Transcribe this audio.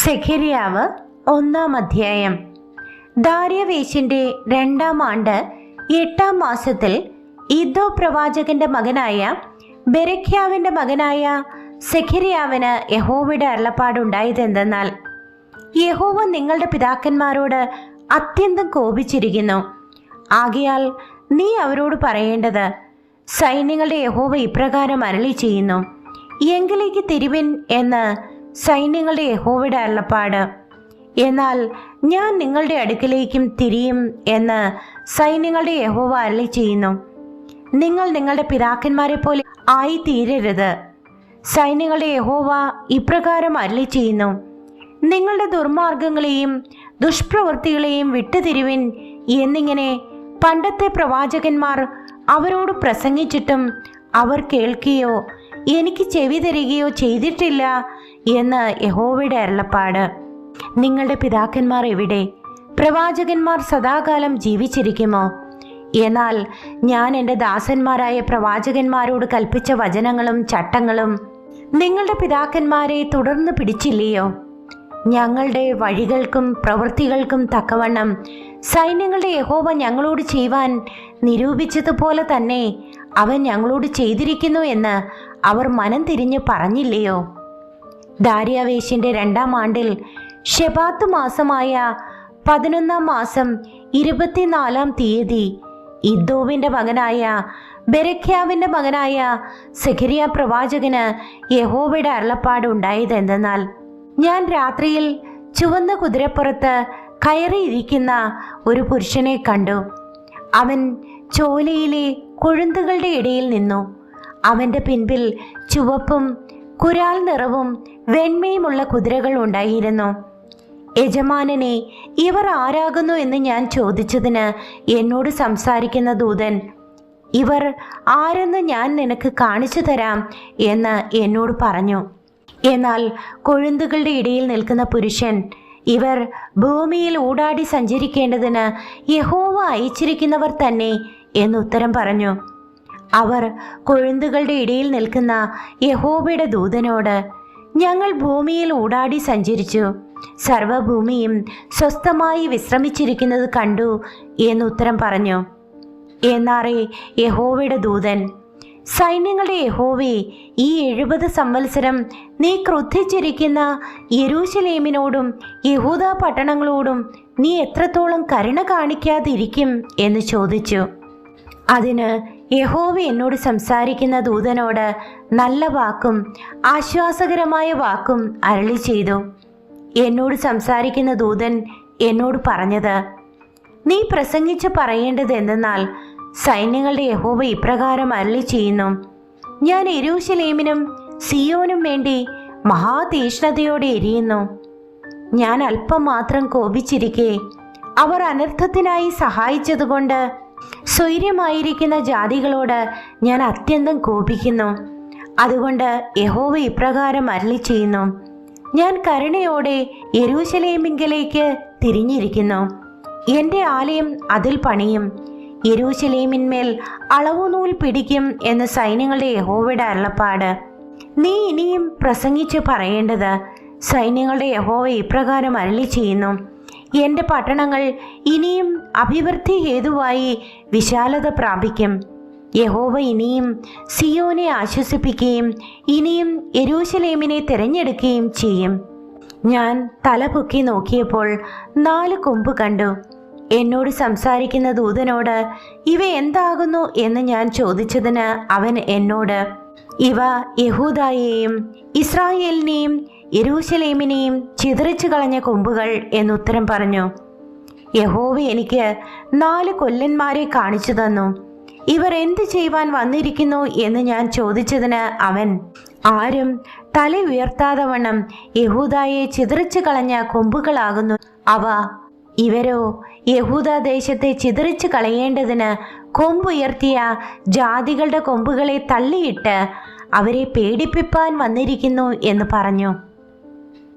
സെഖര്യാവ് 1-ാം അധ്യായം. ദാര്യാവേശിന്റെ 2-ാം ആണ്ട് 8-ാം മാസത്തിൽ ഇദ്ദോ പ്രവാചകന്റെ മകനായ ബെരെഖ്യാവിന്റെ മകനായ സെഖര്യാവിന് യഹോവയുടെ അരുളപ്പാടുണ്ടായതെന്തെന്നാൽ, യഹോവ നിങ്ങളുടെ പിതാക്കന്മാരോട് അത്യന്തം കോപിച്ചിരിക്കുന്നു. ആകയാൽ നീ അവരോട് പറയേണ്ടത്, സൈന്യങ്ങളുടെ യഹോവ ഇപ്രകാരം അരുളി ചെയ്യുന്നു, എങ്കിലേക്ക് തിരുവിൻ എന്ന് സൈന്യങ്ങളുടെ യഹോവയുടെ അരുളപ്പാട്. എന്നാൽ ഞാൻ നിങ്ങളുടെ അടുക്കിലേക്കും തിരിയും എന്ന് സൈന്യങ്ങളുടെ യഹോവ അരുളി ചെയ്യുന്നു. നിങ്ങൾ നിങ്ങളുടെ പിതാക്കന്മാരെ പോലെ ആയി തീരരുത്. സൈന്യങ്ങളുടെ യഹോവ ഇപ്രകാരം അരുളി ചെയ്യുന്നു, നിങ്ങളുടെ ദുർമാർഗങ്ങളെയും ദുഷ്പ്രവൃത്തികളെയും വിട്ടുതിരുവിൻ എന്നിങ്ങനെ പണ്ടത്തെ പ്രവാചകന്മാർ അവരോട് പ്രസംഗിച്ചിട്ടും അവർ കേൾക്കുകയോ എനിക്ക് ചെവി തരികയോ ചെയ്തിട്ടില്ല എന്ന് യഹോവയുടെ അരുളപ്പാട്. നിങ്ങളുടെ പിതാക്കന്മാർ എവിടെ? പ്രവാചകന്മാർ സദാകാലം ജീവിച്ചിരിക്കുമോ? എന്നാൽ ഞാൻ എൻ്റെ ദാസന്മാരായ പ്രവാചകന്മാരോട് കൽപ്പിച്ച വചനങ്ങളും ചട്ടങ്ങളും നിങ്ങളുടെ പിതാക്കന്മാരെ തുടർന്ന് പിടിച്ചില്ലയോ? ഞങ്ങളുടെ വഴികൾക്കും പ്രവൃത്തികൾക്കും തക്കവണ്ണം സൈന്യങ്ങളുടെ യഹോവ ഞങ്ങളോട് ചെയ്യുവാൻ നിരൂപിച്ചതുപോലെ തന്നെ അവൻ ഞങ്ങളോട് ചെയ്തിരിക്കുന്നു എന്ന് അവർ മനം തിരിഞ്ഞ് പറഞ്ഞില്ലയോ? ദാര്യാവേശിന്റെ 2-ാം ആണ്ടിൽ ശെബാത്ത് മാസമായ 11-ാം മാസം 24-ാം തീയതി ഇദ്ദോവിന്റെ മകനായ ബെരെഖ്യാവിന്റെ മകനായ സെഖര്യ പ്രവാചകന് യഹോവയുടെ അരുളപ്പാട് ഉണ്ടായതെന്തെന്നാൽ, ഞാൻ രാത്രിയിൽ ചുവന്ന കുതിരപ്പുറത്ത് കയറിയിരിക്കുന്ന ഒരു പുരുഷനെ കണ്ടു. അവൻ ചോലയിലെ കൊഴുന്തുകളുടെ ഇടയിൽ നിന്നു. അവന്റെ പിൻപിൽ ചുവപ്പും കുരാൽ നിറവും വെണ്മയുമുള്ള കുതിരകൾ ഉണ്ടായിരുന്നു. യജമാനനെ, ഇവർ ആരാകുന്നു എന്ന് ഞാൻ ചോദിച്ചതിന് എന്നോട് സംസാരിക്കുന്ന ദൂതൻ, ഇവർ ആരെന്ന് ഞാൻ നിനക്ക് കാണിച്ചു തരാം എന്ന് എന്നോട് പറഞ്ഞു. എന്നാൽ കൊഴുന്തുകളുടെ ഇടയിൽ നിൽക്കുന്ന പുരുഷൻ, ഇവർ ഭൂമിയിൽ ഊടാടി സഞ്ചരിക്കേണ്ടതിന് യഹോവ അയച്ചിരിക്കുന്നവർ തന്നെ എന്നുത്തരം പറഞ്ഞു. അവർ കൊഴുന്തുകളുടെ ഇടയിൽ നിൽക്കുന്ന യഹോവയുടെ ദൂതനോട്, ഞങ്ങൾ ഭൂമിയിൽ ഊടാടി സഞ്ചരിച്ചു, സർവഭൂമിയും സ്വസ്ഥമായി വിശ്രമിച്ചിരിക്കുന്നത് കണ്ടു എന്നുത്തരം പറഞ്ഞു. എന്നാറേ യഹോവയുടെ ദൂതൻ, സൈന്യങ്ങളുടെ യഹോവേ, ഈ 70 സംവത്സരം നീ ക്രുദ്ധിച്ചിരിക്കുന്ന യെരൂശലേമിനോടും യഹൂദ പട്ടണങ്ങളോടും നീ എത്രത്തോളം കരുണ കാണിക്കാതിരിക്കും എന്ന് ചോദിച്ചു. അതിന് യഹോവ എന്നോട് സംസാരിക്കുന്ന ദൂതനോട് നല്ല വാക്കും ആശ്വാസകരമായ വാക്കും അരുളി ചെയ്തു. എന്നോട് സംസാരിക്കുന്ന ദൂതൻ എന്നോട് പറഞ്ഞത്, നീ പ്രസംഗിച്ച് പറയേണ്ടത് എന്തെന്നാൽ, സൈന്യങ്ങളുടെ യഹോവ ഇപ്രകാരം അരുളി ചെയ്യുന്നു, ഞാൻ യെരൂശലേമിനും സിയോനും വേണ്ടി മഹാതീഷ്ണതയോടെ എരിയുന്നു. ഞാൻ അല്പം മാത്രം കോപിച്ചിരിക്കെ അവർ അനർത്ഥത്തിനായി സഹായിച്ചതുകൊണ്ട് സ്വൈര്യമായിരിക്കുന്ന ജാതികളോട് ഞാൻ അത്യന്തം കോപിക്കുന്നു. അതുകൊണ്ട് യഹോവ ഇപ്രകാരം അരുളി ചെയ്യുന്നു, ഞാൻ കരുണയോടെ യെരൂശലേമിങ്കലേക്ക് തിരിഞ്ഞിരിക്കുന്നു. എൻ്റെ ആലയം അതിൽ പണിയും, യെരൂശലേമിന്മേൽ അളവുനൂൽ പിടിക്കും എന്ന് സൈന്യങ്ങളുടെ യഹോവയുടെ അരുളപ്പാട്. നീ ഇനിയും പ്രസംഗിച്ച് പറയേണ്ടത്, സൈന്യങ്ങളുടെ യഹോവ ഇപ്രകാരം അരുളി ചെയ്യുന്നു, എൻ്റെ പട്ടണങ്ങൾ ഇനിയും അഭിവൃദ്ധി ഹേതുവായി വിശാലത പ്രാപിക്കും. യഹോവ ഇനിയും സിയോനെ ആശ്വസിപ്പിക്കുകയും ഇനിയും യെരൂശലേമിനെ തിരഞ്ഞെടുക്കുകയും ചെയ്യും. ഞാൻ തലപൊക്കി നോക്കിയപ്പോൾ 4 കൊമ്പ് കണ്ടു. എന്നോട് സംസാരിക്കുന്ന ദൂതനോട് ഇവ എന്താകുന്നു എന്ന് ഞാൻ ചോദിച്ചതിന് അവൻ എന്നോട്, ഇവ യഹൂദായെയും ഇസ്രായേലിനെയും യെരൂശലേമിനെയും ചിതറിച്ചു കളഞ്ഞ കൊമ്പുകൾ എന്നുത്തരം പറഞ്ഞു. യഹോവ എനിക്ക് 4 കൊല്ലന്മാരെ കാണിച്ചു തന്നു. ഇവർ എന്ത് ചെയ്യുവാൻ വന്നിരിക്കുന്നു എന്ന് ഞാൻ ചോദിച്ചതിന് അവൻ, ആരും തല ഉയർത്താതെ വണ്ണം യഹൂദായെ ചിതറിച്ചു കളഞ്ഞ കൊമ്പുകളാകുന്നു അവ. ഇവരോ യഹൂദാദേശത്തെ ചിതറിച്ചു കളയേണ്ടതിന് കൊമ്പുയർത്തിയ ജാതികളുടെ കൊമ്പുകളെ തള്ളിയിട്ട് അവരെ പേടിപ്പിപ്പാൻ വന്നിരിക്കുന്നു എന്ന് പറഞ്ഞു.